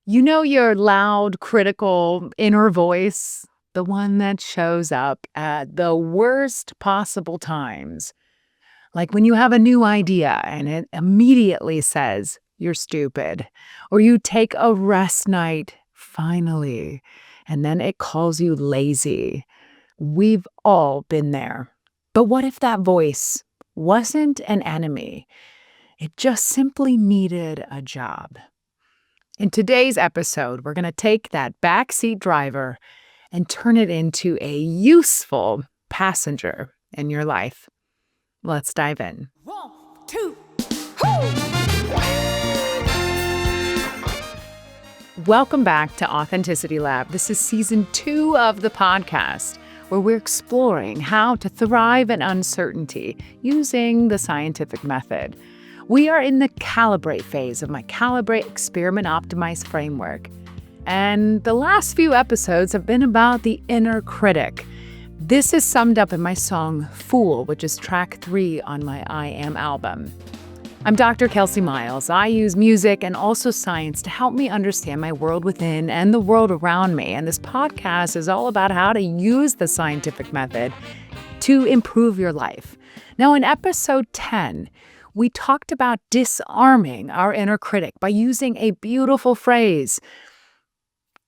You know your loud, critical inner voice? The one that shows up at the worst possible times. Like when you have a new idea and it immediately says, you're stupid. Or you take a rest night, finally, and then it calls you lazy. We've all been there. But what if that voice wasn't an enemy? It just simply needed a job. In today's episode, we're going to take that backseat driver and turn it into a useful passenger in your life. Let's dive in. 1, 2, Welcome back to Authenticity Lab. This is season 2 of the podcast, where we're exploring how to thrive in uncertainty using the scientific method. We are in the Calibrate phase of my Calibrate Experiment Optimize framework. And the last few episodes have been about the inner critic. This is summed up in my song Fool, which is track 3 on my I Am album. I'm Dr. Kelsey Miles. I use music and also science to help me understand my world within and the world around me. And this podcast is all about how to use the scientific method to improve your life. Now, in episode 10, we talked about disarming our inner critic by using a beautiful phrase.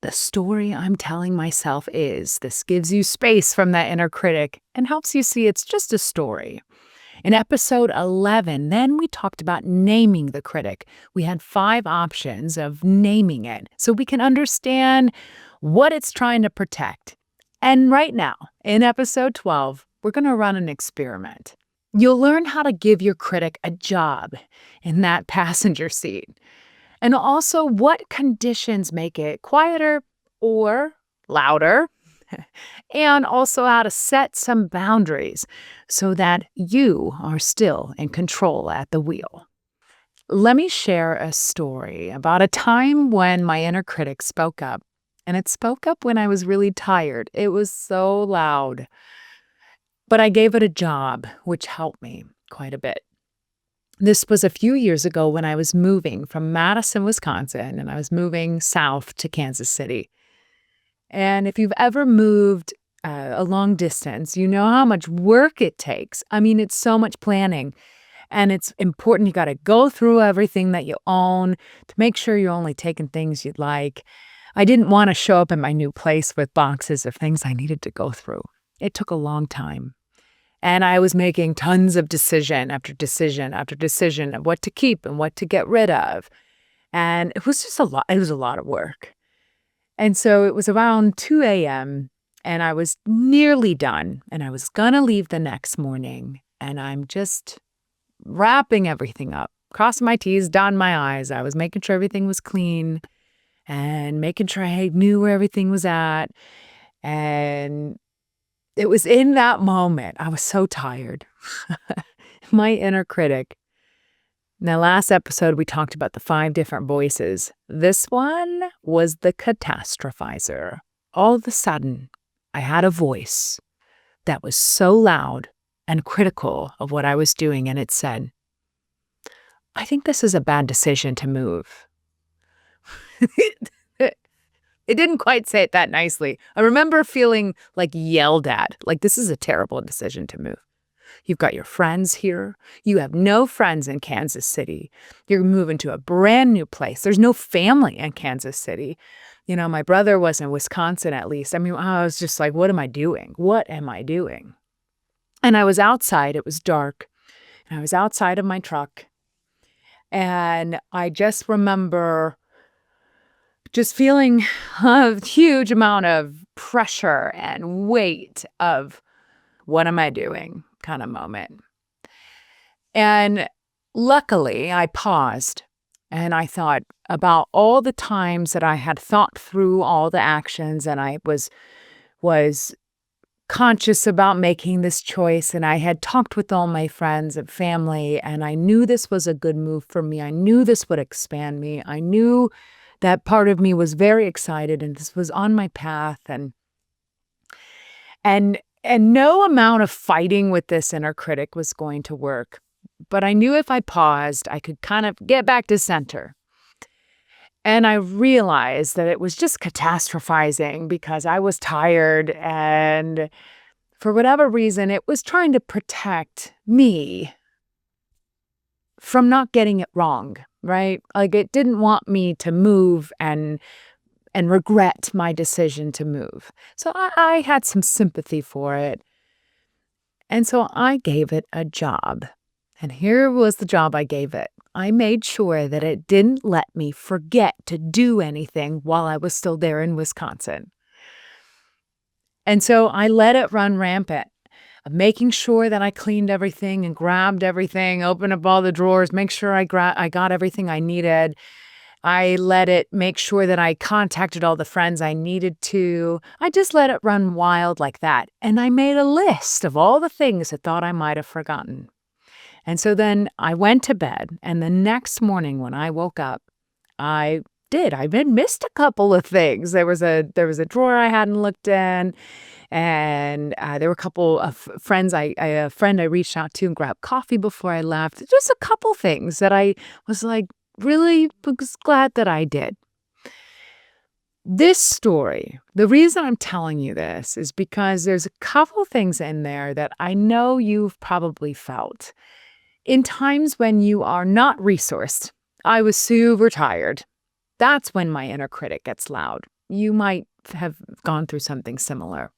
The story I'm telling myself is. This gives you space from that inner critic and helps you see it's just a story. In episode 11, then we talked about naming the critic. We had 5 options of naming it so we can understand what it's trying to protect. And right now, in episode 12, we're going to run an experiment. You'll learn how to give your critic a job in that passenger seat, and also what conditions make it quieter or louder, and also how to set some boundaries so that you are still in control at the wheel. Let me share a story about a time when my inner critic spoke up, and it spoke up when I was really tired. It was so loud. But I gave it a job, which helped me quite a bit. This was a few years ago when I was moving from Madison, Wisconsin, and I was moving south to Kansas City. And if you've ever moved a long distance, you know how much work it takes. I mean, it's so much planning. And it's important. You got to go through everything that you own to make sure you're only taking things you'd like. I didn't want to show up in my new place with boxes of things I needed to go through. It took a long time. And I was making tons of decision after decision after decision of what to keep and what to get rid of. And it was just a lot. It was a lot of work. And so it was around 2 a.m. and I was nearly done. And I was going to leave the next morning. And I'm just wrapping everything up, crossing my T's, dotting my I's. I was making sure everything was clean and making sure I knew where everything was at. And it was in that moment, I was so tired. My inner critic. In the last episode, we talked about the 5 different voices. This one was the catastrophizer. All of a sudden, I had a voice that was so loud and critical of what I was doing, and it said, I think this is a bad decision to move. It didn't quite say it that nicely. I remember feeling like yelled at, like this is a terrible decision to move. You've got your friends here. You have no friends in Kansas City. You're moving to a brand new place. There's no family in Kansas City. You know, my brother was in Wisconsin at least. I mean, I was just like, what am I doing? What am I doing? And I was outside. It was dark. And I was outside of my truck. And I just remember just feeling a huge amount of pressure and weight of what am I doing kind of moment. And luckily, I paused and I thought about all the times that I had thought through all the actions and I was conscious about making this choice. And I had talked with all my friends and family, and I knew this was a good move for me. I knew this would expand me. I knew that part of me was very excited and this was on my path. And no amount of fighting with this inner critic was going to work. But I knew if I paused, I could kind of get back to center. And I realized that it was just catastrophizing because I was tired, and for whatever reason, it was trying to protect me from not getting it wrong, right? Like, it didn't want me to move and regret my decision to move. So I had some sympathy for it. And so I gave it a job. And here was the job I gave it. I made sure that it didn't let me forget to do anything while I was still there in Wisconsin. And so I let it run rampant, making sure that I cleaned everything and grabbed everything, opened up all the drawers, make sure I got everything I needed. I let it make sure that I contacted all the friends I needed to. I just let it run wild like that. And I made a list of all the things I thought I might have forgotten. And so then I went to bed, and the next morning when I woke up, I had missed a couple of things. There was a drawer I hadn't looked in, and there were a couple of friends. A friend I reached out to and grabbed coffee before I left. Just a couple things that I was like, really was glad that I did. This story, the reason I'm telling you this is because there's a couple things in there that I know you've probably felt. In times when you are not resourced, I was super tired. That's when my inner critic gets loud. You might have gone through something similar.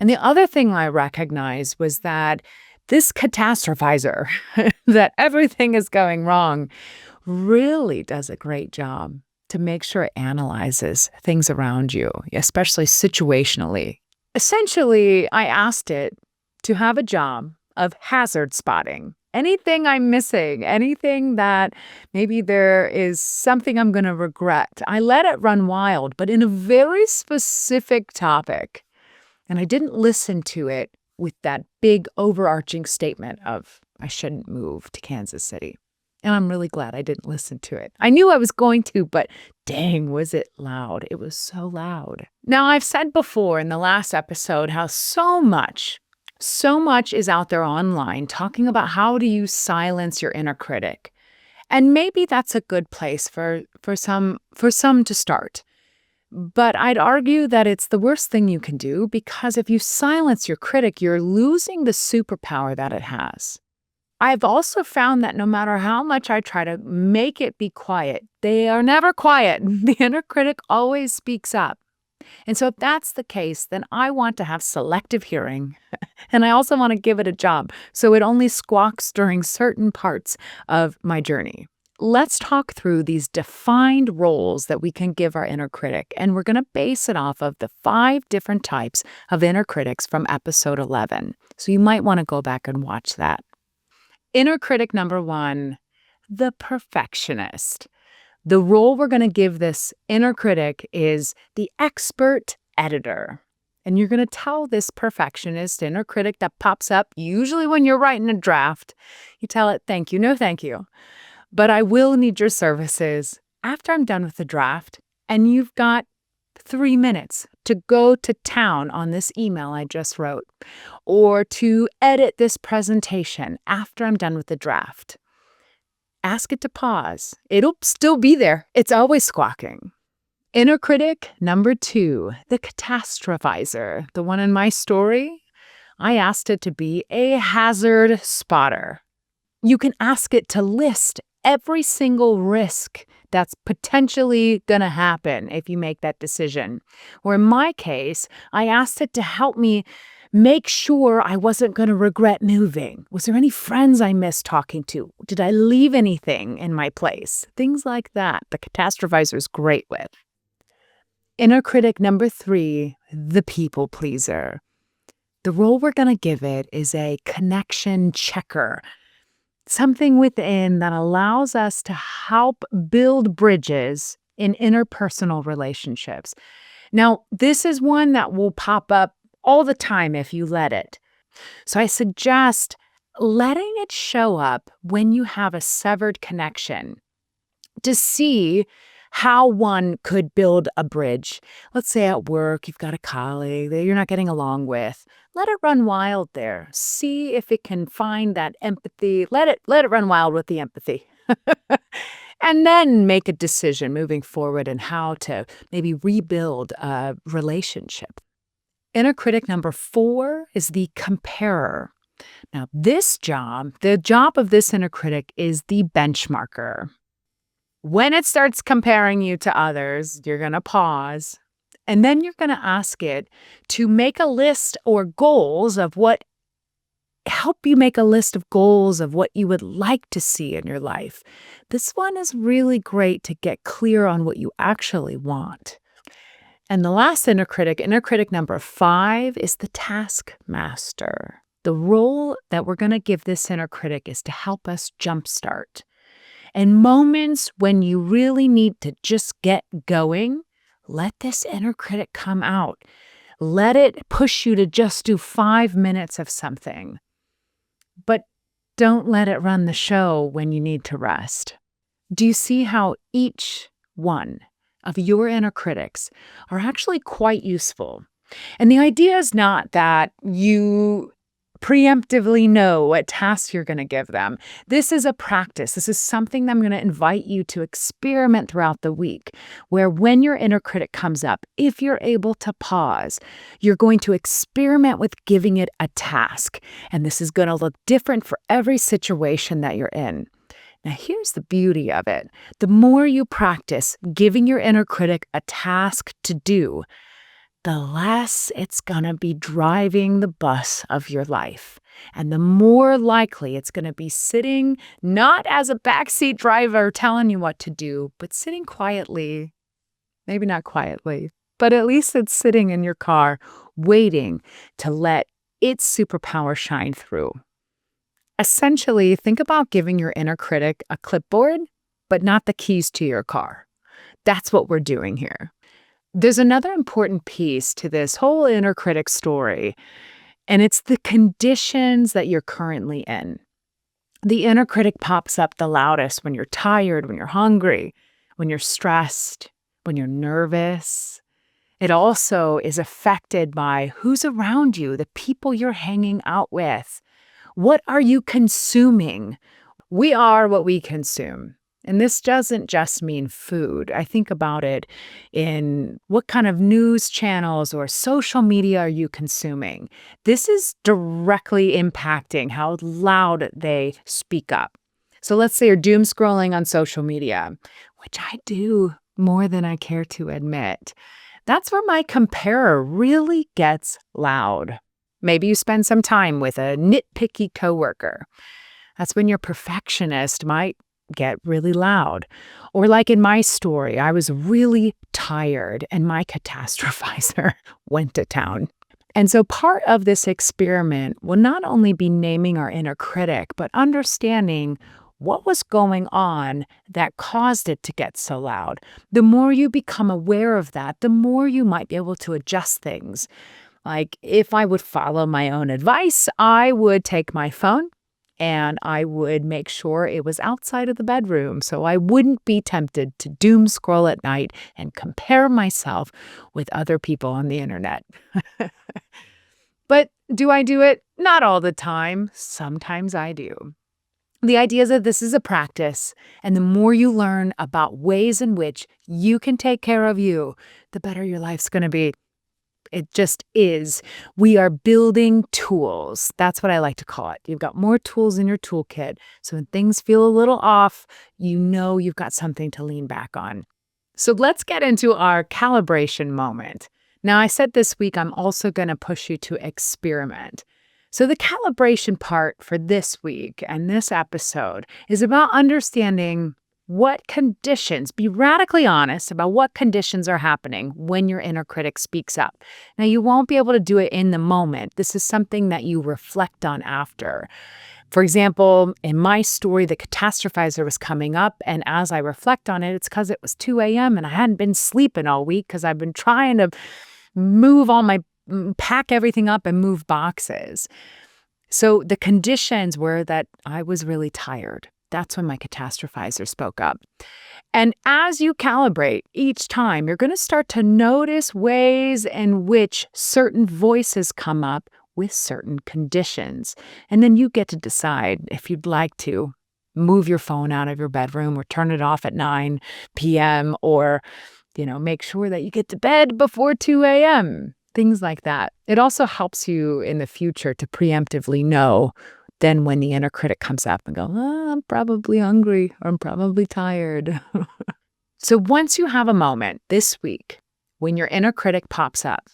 And the other thing I recognized was that this catastrophizer, that everything is going wrong, really does a great job to make sure it analyzes things around you, especially situationally. Essentially, I asked it to have a job of hazard spotting. Anything I'm missing, anything that maybe there is something I'm going to regret. I let it run wild, but in a very specific topic. And I didn't listen to it with that big overarching statement of, I shouldn't move to Kansas City. And I'm really glad I didn't listen to it. I knew I was going to, but dang, was it loud. It was so loud. Now, I've said before in the last episode how so much is out there online talking about how do you silence your inner critic. And maybe that's a good place for some to start. But I'd argue that it's the worst thing you can do, because if you silence your critic, you're losing the superpower that it has. I've also found that no matter how much I try to make it be quiet, they are never quiet. The inner critic always speaks up. And so if that's the case, then I want to have selective hearing. And I also want to give it a job so it only squawks during certain parts of my journey. Let's talk through these defined roles that we can give our inner critic. And we're going to base it off of the 5 different types of inner critics from episode 11. So you might want to go back and watch that. Inner critic number 1, the perfectionist. The role we're going to give this inner critic is the expert editor. And you're going to tell this perfectionist inner critic that pops up, usually when you're writing a draft, you tell it, thank you, no thank you. But I will need your services after I'm done with the draft, and you've got 3 minutes to go to town on this email I just wrote, or to edit this presentation after I'm done with the draft. Ask it to pause. It'll still be there. It's always squawking. Inner critic number 2, the catastrophizer. The one in my story, I asked it to be a hazard spotter. You can ask it to list every single risk that's potentially going to happen if you make that decision. Or in my case, I asked it to help me make sure I wasn't going to regret moving. Was there any friends I missed talking to? Did I leave anything in my place? Things like that. The catastrophizer is great with. Inner critic number 3, the people pleaser. The role we're going to give it is a connection checker. Something within that allows us to help build bridges in interpersonal relationships. Now, this is one that will pop up all the time if you let it. So I suggest letting it show up when you have a severed connection to see how one could build a bridge. Let's say at work, you've got a colleague that you're not getting along with. Let it run wild there. See if it can find that empathy. Let it run wild with the empathy. and then make a decision moving forward and how to maybe rebuild a relationship. Inner critic number 4 is the comparer. Now, the job of this inner critic is the benchmarker. When it starts comparing you to others, you're going to pause, and then you're going to ask it to make a list or goals of help you make a list of goals of what you would like to see in your life. This one is really great to get clear on what you actually want. And the last inner critic number 5, is the taskmaster. The role that we're going to give this inner critic is to help us jumpstart. In moments when you really need to just get going, let this inner critic come out. Let it push you to just do 5 minutes of something. But don't let it run the show when you need to rest. Do you see how each one of your inner critics are actually quite useful? And the idea is not that you preemptively know what tasks you're going to give them. This is a practice. This is something that I'm going to invite you to experiment throughout the week, where when your inner critic comes up, if you're able to pause, you're going to experiment with giving it a task. And this is going to look different for every situation that you're in. Now, here's the beauty of it. The more you practice giving your inner critic a task to do, the less it's going to be driving the bus of your life. And the more likely it's going to be sitting not as a backseat driver telling you what to do, but sitting quietly, maybe not quietly, but at least it's sitting in your car waiting to let its superpower shine through. Essentially, think about giving your inner critic a clipboard, but not the keys to your car. That's what we're doing here. There's another important piece to this whole inner critic story, and it's the conditions that you're currently in. The inner critic pops up the loudest when you're tired, when you're hungry, when you're stressed, when you're nervous. It also is affected by who's around you, the people you're hanging out with. What are you consuming? We are what we consume. And this doesn't just mean food. I think about it in what kind of news channels or social media are you consuming? This is directly impacting how loud they speak up. So let's say you're doom scrolling on social media, which I do more than I care to admit. That's where my comparer really gets loud. Maybe you spend some time with a nitpicky coworker. That's when your perfectionist might get really loud. Or like in my story, I was really tired and my catastrophizer went to town. And so part of this experiment will not only be naming our inner critic, but understanding what was going on that caused it to get so loud. The more you become aware of that, the more you might be able to adjust things. Like if I would follow my own advice, I would take my phone and I would make sure it was outside of the bedroom so I wouldn't be tempted to doom scroll at night and compare myself with other people on the internet. But do I do it? Not all the time. Sometimes I do. The idea is that this is a practice, and the more you learn about ways in which you can take care of you, the better your life's going to be. It just is. We are building tools. That's what I like to call it. You've got more tools in your toolkit. So when things feel a little off, you know you've got something to lean back on. So let's get into our calibration moment. Now, I said this week I'm also going to push you to experiment. So the calibration part for this week and this episode is about understanding what conditions, be radically honest about what conditions are happening when your inner critic speaks up. Now, you won't be able to do it in the moment. This is something that you reflect on after. For example, in my story, the catastrophizer was coming up, and as I reflect on it, it's because it was 2 a.m. and I hadn't been sleeping all week because I've been trying to pack everything up and move boxes. So the conditions were that I was really tired. That's when my catastrophizer spoke up. And as you calibrate each time, you're going to start to notice ways in which certain voices come up with certain conditions. And then you get to decide if you'd like to move your phone out of your bedroom or turn it off at 9 p.m. or, make sure that you get to bed before 2 a.m., things like that. It also helps you in the future to preemptively know then when the inner critic comes up and go, I'm probably hungry or I'm probably tired. So once you have a moment this week when your inner critic pops up,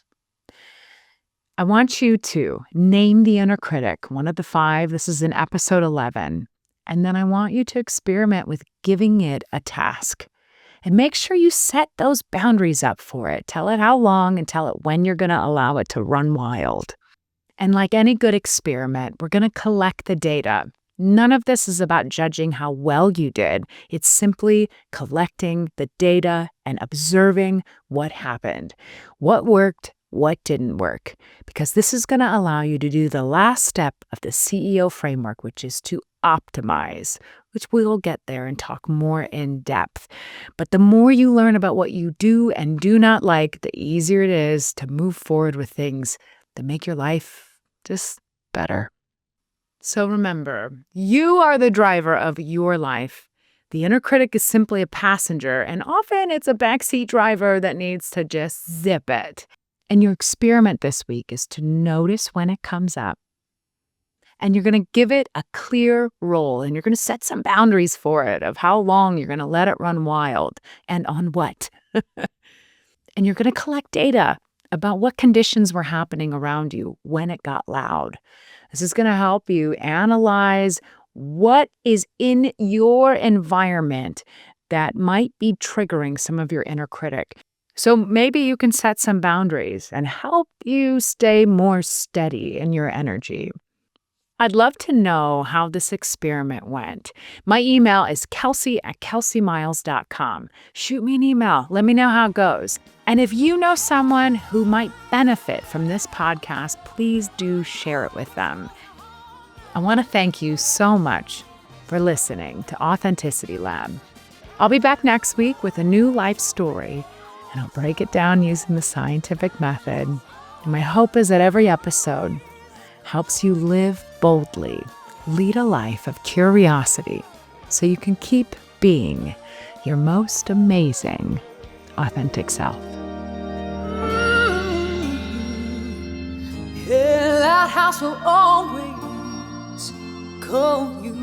I want you to name the inner critic, one of the 5. This is in episode 11. And then I want you to experiment with giving it a task. And make sure you set those boundaries up for it. Tell it how long and tell it when you're going to allow it to run wild. And like any good experiment, we're going to collect the data. None of this is about judging how well you did. It's simply collecting the data and observing what happened, what worked, what didn't work, because this is going to allow you to do the last step of the CEO framework, which is to optimize, which we'll get there and talk more in depth. But the more you learn about what you do and do not like, the easier it is to move forward with things that make your life just better. So remember, you are the driver of your life. The inner critic is simply a passenger, and often it's a backseat driver that needs to just zip it. And your experiment this week is to notice when it comes up. And you're going to give it a clear role, and you're going to set some boundaries for it of how long you're going to let it run wild and on what. And you're going to collect data about what conditions were happening around you when it got loud. This is going to help you analyze what is in your environment that might be triggering some of your inner critic. So maybe you can set some boundaries and help you stay more steady in your energy. I'd love to know how this experiment went. My email is kelsey@kelseymiles.com. Shoot me an email. Let me know how it goes. And if you know someone who might benefit from this podcast, please do share it with them. I want to thank you so much for listening to Authenticity Lab. I'll be back next week with a new life story, and I'll break it down using the scientific method. And my hope is that every episode helps you live boldly, lead a life of curiosity, so you can keep being your most amazing, authentic self. Yeah, that house will always call you.